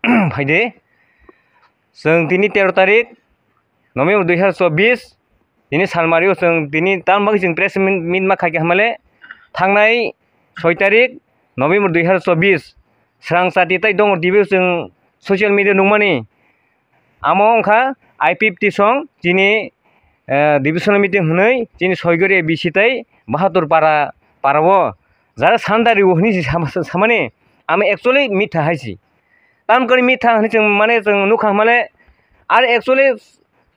फायदे जों दिनै 13 तारिख नभेम्बर 2024 दिनै सालमारियाव जों दिनै तामबाग जों प्रेस मिट माखाके हमले थांनाय 6 तारिख नभेम्बर 2024 स्रां साथिथाय दङ दिबे जों ससियेल मिडिया नंमानि आमो अंखा I50 सं दिनै डिविजनल मिटिं होनै दिनै सयगरे बिसिथाय बाहादुर पारावो जारा सानदारि होनि सामाने आम एक्चुअली मिथा हाइसि तामकरि मिथा होनि जों माने जों नुखा माने आरो एक्चुअली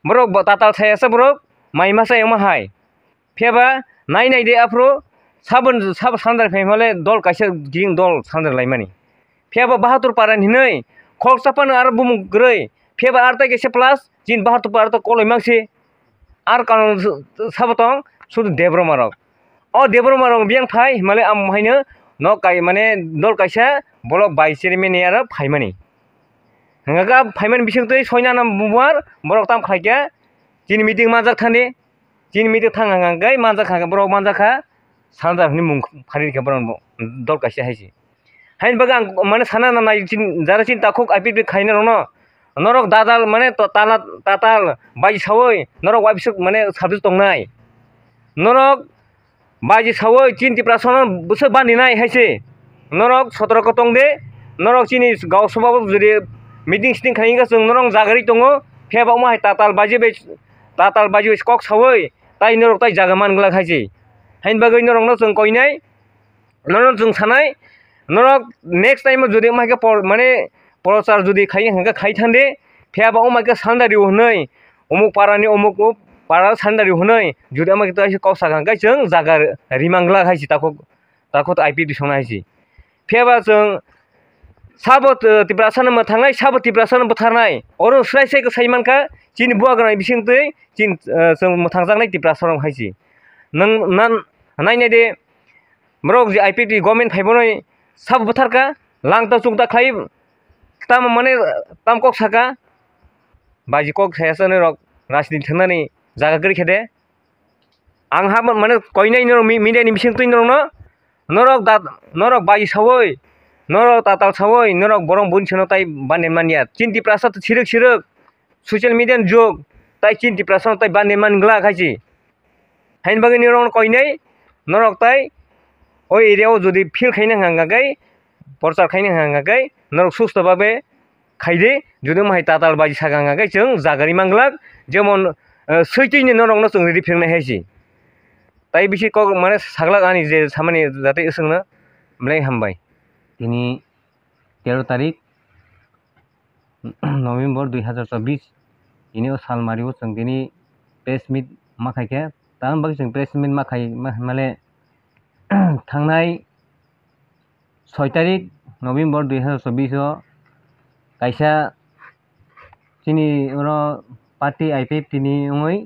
बरक ताताल सायासा बरक माइमासा यमाहाय फेबा नाय दे आफ्रो साब सानदार फेमाले दल कासे गिं दल सानदार लाइमानि फेबा बाहादुर पारानि नै खलसापान आरो बुम ग्रै फेबा आरता गेसे प्लास जिन बाहादुर पारा तो कलय मांसे आर कान साबतं सुदु देब्रमारक देब्रमारक बियां फाय माले आम हायनो न काय माने दल कायसा ब्लक भाइस चेयरमेन आरो फायमानि हंगागा फायमान बिसंतै सयना नाम बुवार बरक ताम खायगा जिन मिटिं माजाक थाने जिन मिटिं थांगांगाय माजाक खागा बरक माजाखा सानदारनि मुं फारिखा बरन दल कायसा हायसि हाइन बागा माने साना नाय जारा चिन ताखक I50 खायना रनो नरक दादाल माने ताताल बाय सावै नरक वाइबिसक माने साबजेक्ट दंनाय नरक बाय सावै 3% बोसोर बानिनाय हायसे नरक 17 को दं दे नरक चिनि गावसबाबो जुदि मिटिं सिटिं खायगा जों नरक जागारि दङ फेबा माय ताताल बाजे कक सावै ताय नरक ताय जागा मानगला खायसे हाइन बागै नरक जों कयनाय नरक जों सानाय नरक नेक्स्ट टाइम जुदि मायगा माने प्रचार जुदि खाय हंगा खाय थांदे फेबा मायगा सानदारि होनै अमुक पारानि अमुक पारा सानदारि होनै जुदि मायगा ताय कसा गांगाय जों जागा रिमांगला खायसे ताखो I50 संना हायसि फेबा जों साबत तिब्रासान थांनाय साबत तिब्रासान बुथारनाय अर स्राय सायमानखा जिन बुआग्राय बिसिंतै जिन जों थांजांनाय तिब्रासान हायसि नों नायनाय दे ब्रक जे I50 गभर्नमेन्ट फाइबनै साब बुथारका लांता चुंता खाय ताम माने ताम कक साका बाजि कक सायासने रक राजनीति थांनानै जागा गरि खेदे आंहा माने कयनाय नरक मिडियानि बिसिंतै नरक बाजि सावै नरक ताताल सावै नरक बरं बुनसनो ताय बाने मानिया 3% सिरक ससियेल मिडियानि जुग ताय 3% ताय बाने मानगला खायसि हाइन बागै नरक कयनाय नरक ताय ओ एरियाव जुदि फिल खायनो हांगागाय प्रचार खायनो हांगागाय नरक सुस्त भाबे खायदे जुदि माय ताताल बाजि सागांगागाय जों जागारि मांगलाक जेमन सैतैनि नरकनो जों रेडि फिरनाय हायसि ताय बिसि क माने सागलाक आनि जे सामानि जाते इसंनो ब्लाय हामबाय दिनै 13 तारिख नभेम्बर 2024 दिनै सालमारियाव जों दिनै प्रेस मिट माखायखे तामबाग जों प्रेस मिट माखाय माले थांनाय 6 तारिख नभेम्बर 2024 कायसा चिनि उनो पार्टी I50 नि उङै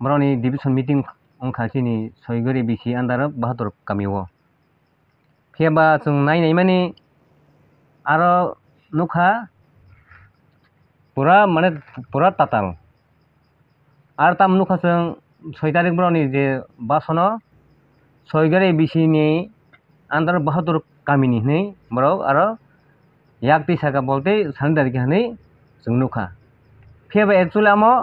ब्रनि डिविजन मिटिं अंखा चिनि सयगरे बिसि आन्दार बाहादुर कामियो फेबा जों नायनाय माने आरो नुखा पुरा ताताल आरो ताम नुखा जों 6 तारिख ब्रनि जे बासनो सयगरे बिसिनि आन्दार बाहादुर कामिनि नै ब्रक आरो याक्ति सागा बोलते सानदारि हनै जों नुखा फेबा एक्चुअली आमो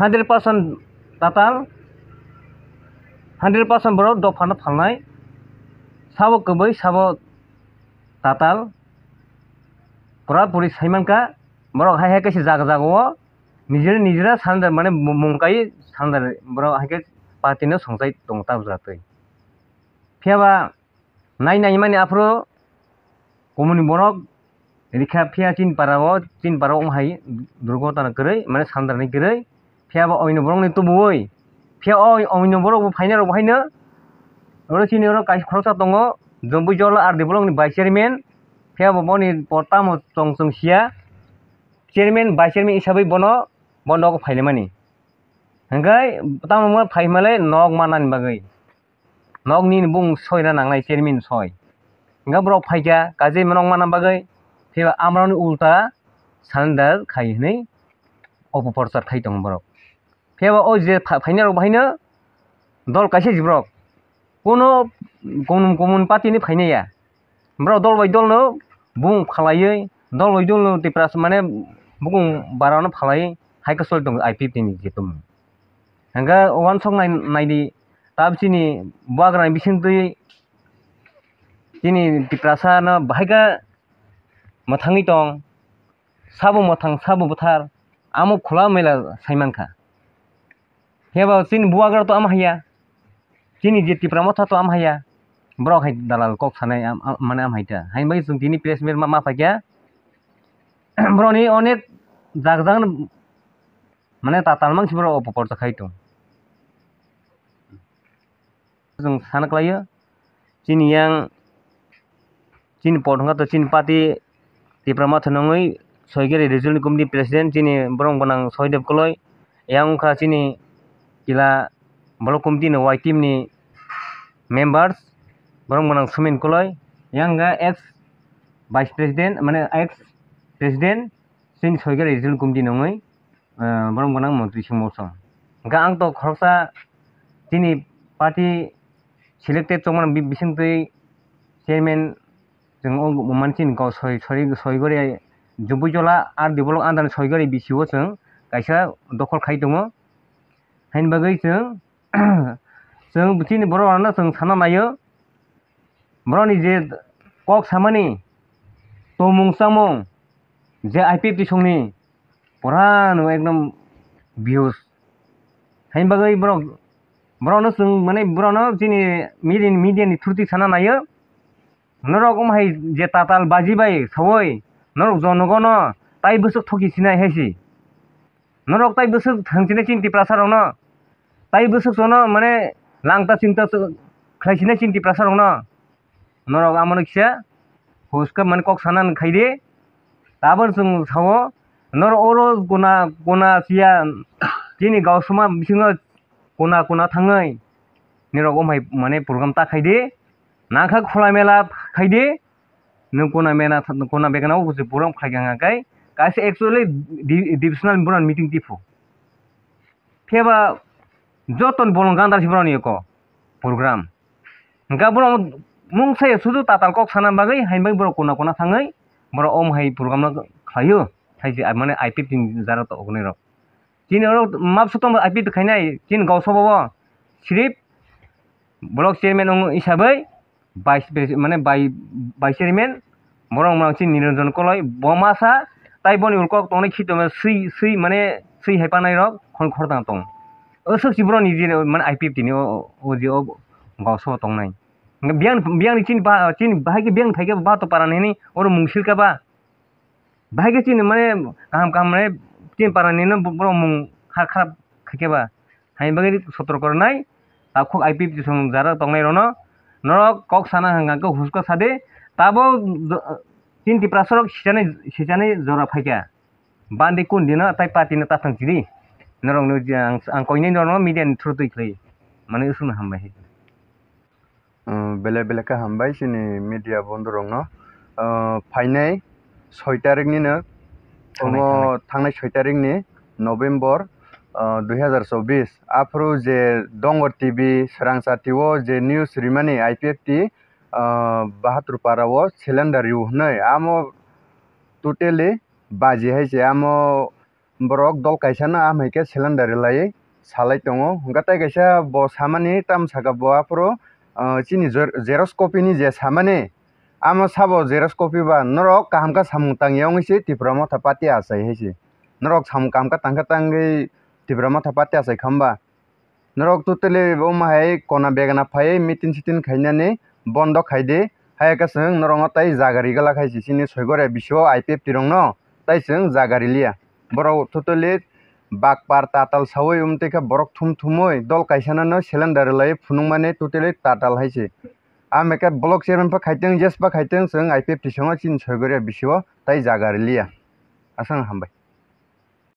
100% ताताल 100% ब्रक दफाना थांनाय साबो कबै साबो ताताल पुरा पुरि सायमानका ब्रक हाय कैसे जागो निजरा सानदार माने मुंकाय सानदार ब्रक हाय पार्टीनो संसाय दंता बुजातै फेबा नाय माने आफ्रो कमुनि बरक रिखा फिया चिन पाराव हाय दुर्घटना गरै माने सानदारनि गरै फेबा अयनो बरकनि तुबुय फिया अयनो बरक फाइनाल हायनो ओरो चिनि ओरो काय खरसा दङ जम्बु जल आर डेभलपमेन्ट भाइस चेयरमेन फेबा बनि पटाम चंसं सिया चेयरमेन भाइस चेयरमेन हिसाबै बनो बन्दक फाइले मानि हंगाय ताम फाइमाले नग मानानि बागै नगनि बुं सयरा नांनाय चेयरमेन सय हंगा ब्रक फाइगा गाजे नग माना बागै फेबा आमरानि उल्टा सानदार खायनै अपप्रचार खाय दं ब्रक फेबा ओ जे फाइनाल बाहायनो दल कायसे जिब्रक कोनो कमुन पार्टीनि फाइनाया ब्रक दल bye दलनो bung khalai dol loi dol ti pras mane bung barana phalai hai ka sol dong IPP ni jetum hanga wan song nai di tab chini bagra bising tui chini ti prasa na bhaiga mathangi tong sabu mathang sabu buthar amo khula mela saimanka heba chin buagra to am haya chini je ti pramotha to am haya brok hai dalal kok sanai mane am haita hai bai sung tini press meet ma fakya broni onek jagjang mane tatal mang sibro opopor chakai to जों सानख्लायो chini yang chini podhonga to chini party tiprama thanongoi soigeri regional committee president chini borong bonang soidev koloi yang kha chini kila block committee no white team ni members borong bonang sumin koloi yang ga ex vice president mane ex president chini soigeri regional committee nongoi borong bonang mantri singmosong ga ang to khorsa chini party selected chongman bisingtui chairman जों मानसिन गाव सयगरि जुबुजला are develop under सयगरि बिसिओ जों कायसा दखल खाइ दङ हाइन बागै जों बुथिनि बर'आनो जों सानना नायो बर'नि जे कक सामानि तमुं सामुं जे IPP संनि पुरानो एकदम बिउस हाइन बागै बर'नो जों माने बर'नो जोंनि मिडियानि थ्रुति सानना नायो नरक umhai je tatal baji bai sawoi norok jonogono tai busuk thoki sinai haisi norok tai busuk thangchine chinti prasarongno tai busuk sono mane langta chingta khlaisine chinti prasarongno norok amano kisa huska man kok sanan khaide tabor jung sawo nor oro guna sia chini gausuma bisingo guna thangai nirok umhai mane program ta khaide nangkha khula mela khaide nung kona mena kona begana busi program khaiga kai kasi actually divisional board meeting tifu pheba joton bolong gandar sibrani ko program ga borom mung sai sudu tatal kok sanan bagai hainbai boro kona thangai boro om hai program na khayo thaisi mane IPP jara to ogne ro chini ro map sutom IPP khainai chin gausobo sirip block chairman hisabai vice president mane vice chairman borong mang chin niranjan koloi bomasa tai boni ulkok tongnai khitome sui mane sui haipanai rok khordang tong osok sibro ni je mane IPP ni o je gauso tongnai biang chin bahagi biang thaike ba to parani ni or mungsil ka ba bahagi chin mane kaham mane chin parani no boro mung kharap khake ba hain bagi sotro kornai takhok IPP song jara tongnai rono norok kok sana hanga ko husko sade tabo tinti prasarok sijane jora phaika bandi kun dina tai party na ta thangchiri norok no ang koine norok media through tui khlai mane usuna hambai bele ka hambai sini media bondorong no phainai 6 tarik ni no thangnai 6 tarik ni November 2024 afro je dongor TV serangsa tiwo je news rimani IPFT 72 parao cylinder yu nei amo totally baji haise amo borok dol kaisa na am haike cylinder lai salai tongo gatai kaisa bo samani tam saka bo afro chini xerox copy ni je samani amo sabo xerox copy ba norok kaham ka samung tang yong ise tipramo thapati asai haise norok sam kam ka tangka tangai tibrama thapati asai khamba norok totally bomhai kona begana phai mitin sitin khainani bondo khaide hai ka seng norong tai jagari gala khaisi sini soigore bisho IPF tirong no tai seng jagari lia borok totally bakpar tatal sawoi umte ka borok thumoi dol kaisana no cylinder lai phunung mane totally tatal haisi ameka block chairman pa khaiteng jes pa khaiteng seng IPF tisonga chin soigore bisho tai jagari lia asang hambai